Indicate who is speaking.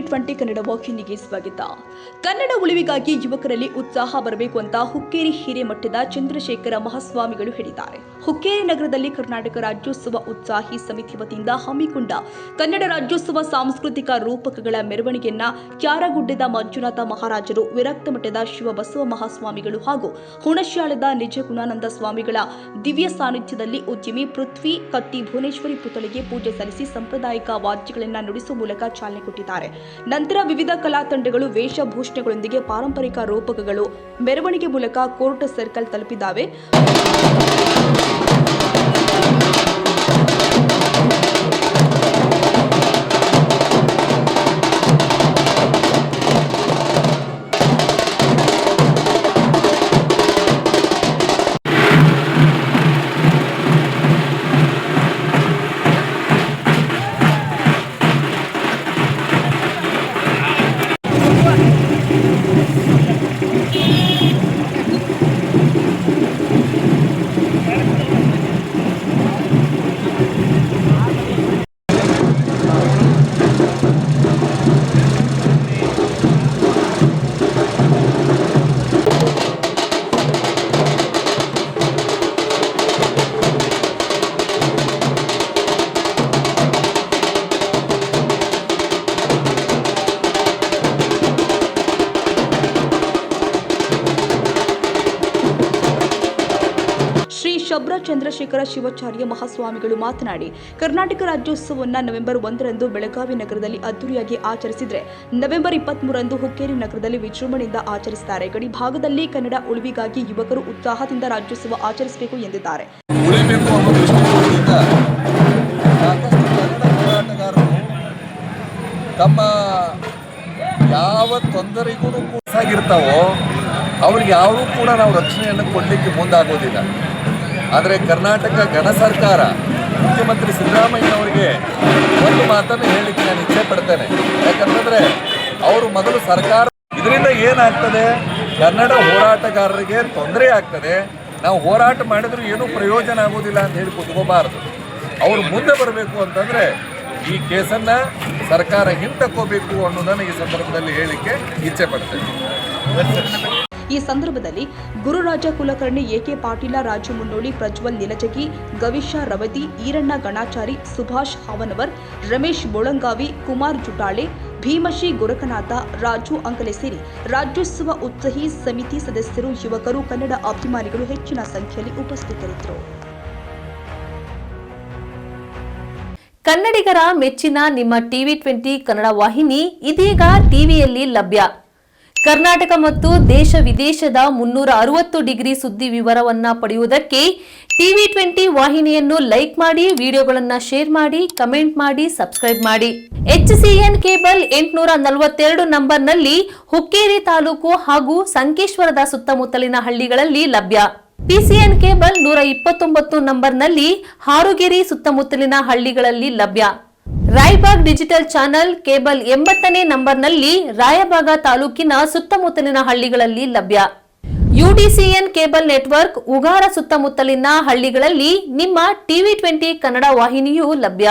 Speaker 1: TV20 Kannada ವಾಹಿನಿಗೆ ಸ್ವಾಗತ. ಕನ್ನಡ ಉಳಿವಿಗಾಗಿ ಯುವಕರಲ್ಲಿ ಉತ್ಸಾಹ ಬರಬೇಕು ಅಂತ ಹುಕ್ಕೇರಿ ಹಿರೇಮಠದ ಚಂದ್ರಶೇಖರ ಮಹಾಸ್ವಾಮಿಗಳು ಹೇಳಿದ್ದಾರೆ. ಹುಕ್ಕೇರಿ ನಗರದಲ್ಲಿ ಕರ್ನಾಟಕ ರಾಜ್ಯೋತ್ಸವ ಉತ್ಸಾಹಿ ಸಮಿತಿ ವತಿಯಿಂದ ಹಮ್ಮಿಕೊಂಡ ಕನ್ನಡ ರಾಜ್ಯೋತ್ಸವ ಸಾಂಸ್ಕೃತಿಕ ರೂಪಕಗಳ ಮೆರವಣಿಗೆಯನ್ನ ಕ್ಯಾರಗುಡ್ಡದ ಮಂಜುನಾಥ ಮಹಾರಾಜರು, ವಿರಕ್ತ ಮಠದ ಶಿವಬಸವ ಮಹಾಸ್ವಾಮಿಗಳು ಹಾಗೂ ಹುಣಶ್ಯಾಳದ ನಿಜಗುಣಾನಂದ ಸ್ವಾಮಿಗಳ ದಿವ್ಯ ಸಾನ್ನಿಧ್ಯದಲ್ಲಿ ಉದ್ಯಮಿ ಪೃಥ್ವಿ ಕಟ್ಟಿ ಭುವನೇಶ್ವರಿ ಪುತ್ಥಳಿಗೆ ಪೂಜೆ ಸಲ್ಲಿಸಿ ಸಾಂಪ್ರದಾಯಿಕ ವಾದ್ಯಗಳನ್ನು ನುಡಿಸುವ ಮೂಲಕ ಚಾಲನೆ ಕೊಟ್ಟಿದ್ದಾರೆ. ನಂತರ ವಿವಿಧ ಕಲಾ ತಂಡಗಳು ವೇಷಭೂಷಣಗಳೊಂದಿಗೆ ಪಾರಂಪರಿಕ ರೂಪಕಗಳು ಮೆರವಣಿಗೆ ಮೂಲಕ ಕೋರ್ಟ್ ಸರ್ಕಲ್ ತಲುಪಿದ್ದಾವೆ. ಶ್ರೀ ಶಬ್ರ ಚಂದ್ರಶೇಖರ ಶಿವಾಚಾರ್ಯ ಮಹಾಸ್ವಾಮಿಗಳು ಮಾತನಾಡಿ, ಕರ್ನಾಟಕ ರಾಜ್ಯೋತ್ಸವವನ್ನು ನವೆಂಬರ್ 1ರಂದು ಬೆಳಗಾವಿ ನಗರದಲ್ಲಿ ಅದ್ದೂರಿಯಾಗಿ ಆಚರಿಸಿದರೆ ನವೆಂಬರ್ 23ರಂದು ಹುಕ್ಕೇರಿ ನಗರದಲ್ಲಿ ವಿಜೃಂಭಣೆಯಿಂದ ಆಚರಿಸುತ್ತಾರೆ. ಗಡಿ ಭಾಗದಲ್ಲಿ ಕನ್ನಡ ಉಳಿವಿಗಾಗಿ ಯುವಕರು ಉತ್ಸಾಹದಿಂದ ರಾಜ್ಯೋತ್ಸವ ಆಚರಿಸಬೇಕು ಎಂದಿದ್ದಾರೆ.
Speaker 2: ತಮ್ಮ ಯಾವ ತೊಂದರೆಗೂ ಆಗಿರ್ತಾವೋ ಅವ್ರಿಗೆ ಯಾರೂ ಕೂಡ ನಾವು ರಕ್ಷಣೆಯನ್ನು ಕೊಡಲಿಕ್ಕೆ ಮುಂದಾಗೋದಿಲ್ಲ. ಆದರೆ ಕರ್ನಾಟಕ ಘನ ಸರ್ಕಾರ ಮುಖ್ಯಮಂತ್ರಿ ಸಿದ್ದರಾಮಯ್ಯನವರಿಗೆ ಒಂದು ಮಾತನ್ನು ಹೇಳಲಿಕ್ಕೆ ನಾನು ಇಚ್ಛೆ ಪಡ್ತೇನೆ. ಯಾಕಂತಂದರೆ ಅವರು ಮೊದಲು ಸರ್ಕಾರ ಇದರಿಂದ ಏನಾಗ್ತದೆ, ಕನ್ನಡ ಹೋರಾಟಗಾರರಿಗೆ ತೊಂದರೆ ಆಗ್ತದೆ. ನಾವು ಹೋರಾಟ ಮಾಡಿದರೂ ಏನೂ ಪ್ರಯೋಜನ ಆಗೋದಿಲ್ಲ ಅಂತ ಹೇಳಿ ಕುತ್ಕೋಬಾರ್ದು. ಅವರು ಮುಂದೆ ಬರಬೇಕು ಅಂತಂದರೆ ಈ ಕೇಸನ್ನು ಸರ್ಕಾರ ಹಿಂತಕ್ಕೋಬೇಕು ಅನ್ನೋದನ್ನು ಈ ಸಂದರ್ಭದಲ್ಲಿ ಹೇಳಲಿಕ್ಕೆ ಇಚ್ಛೆ ಪಡ್ತೇನೆ.
Speaker 1: ಈ ಸಂದರ್ಭದಲ್ಲಿ ಗುರುರಾಜ ಕುಲಕರ್ಣಿ, ಎಕೆ ಪಾಟೀಲ, ರಾಜು ಮುನ್ನೋಳಿ, ಪ್ರಜ್ವಲ್ ನಿಲಜಗಿ, ಗವಿಶ ರವದಿ, ಈರಣ್ಣ ಗಣಾಚಾರಿ, ಸುಭಾಷ್ ಹಾವನವರ್, ರಮೇಶ್ ಬೋಳಂಗಾವಿ, ಕುಮಾರ್ ಜುಟಾಳೆ, ಭೀಮಶಿ ಗೊರಕನಾಥ, ರಾಜು ಅಂಕಲೆ ಸೇರಿ ರಾಜ್ಯೋತ್ಸವ ಉತ್ಸಾಹಿ ಸಮಿತಿ ಸದಸ್ಯರು, ಯುವಕರು, ಕನ್ನಡ ಅಭಿಮಾನಿಗಳು ಹೆಚ್ಚಿನ ಸಂಖ್ಯೆಯಲ್ಲಿ ಉಪಸ್ಥಿತರಿದ್ದರು.
Speaker 3: ಕನ್ನಡಿಗರ ಮೆಚ್ಚಿನ ನಿಮ್ಮ TV20 ಕನ್ನಡ ವಾಹಿನಿ ಇದೀಗ ಟಿವಿಯಲ್ಲಿ ಲಭ್ಯ. ಕರ್ನಾಟಕ ಮತ್ತು ದೇಶ ವಿದೇಶದ 360 ಡಿಗ್ರಿ ಸುದ್ದಿ ವಿವರವನ್ನ ಪಡೆಯುವುದಕ್ಕೆ TV20 ವಾಹಿನಿಯನ್ನು ಲೈಕ್ ಮಾಡಿ, ವಿಡಿಯೋಗಳನ್ನು ಶೇರ್ ಮಾಡಿ, ಕಮೆಂಟ್ ಮಾಡಿ, ಸಬ್ಸ್ಕ್ರೈಬ್ ಮಾಡಿ. HCN ಕೇಬಲ್ 842 ನಂಬರ್ನಲ್ಲಿ ಹುಕ್ಕೇರಿ ತಾಲೂಕು ಹಾಗೂ ಸಂಕೇಶ್ವರದ ಸುತ್ತಮುತ್ತಲಿನ ಹಳ್ಳಿಗಳಲ್ಲಿ ಲಭ್ಯ. PCN ಕೇಬಲ್ 129 ನಂಬರ್ನಲ್ಲಿ ಹಾರುಗೆರೆ ಸುತ್ತಮುತ್ತಲಿನ ಹಳ್ಳಿಗಳಲ್ಲಿ ಲಭ್ಯ. ರಾಯಬಾಗ್ ಡಿಜಿಟಲ್ ಚಾನೆಲ್ ಕೇಬಲ್ 80ನೇ ನಂಬರ್ನಲ್ಲಿ ರಾಯಬಾಗ ತಾಲೂಕಿನ ಸುತ್ತಮುತ್ತಲಿನ ಹಳ್ಳಿಗಳಲ್ಲಿ ಲಭ್ಯ. UDCN ಕೇಬಲ್ ನೆಟ್ವರ್ಕ್ ಉಗಾರ ಸುತ್ತಮುತ್ತಲಿನ ಹಳ್ಳಿಗಳಲ್ಲಿ ನಿಮ್ಮ TV20 ಕನ್ನಡ ವಾಹಿನಿಯೂ ಲಭ್ಯ.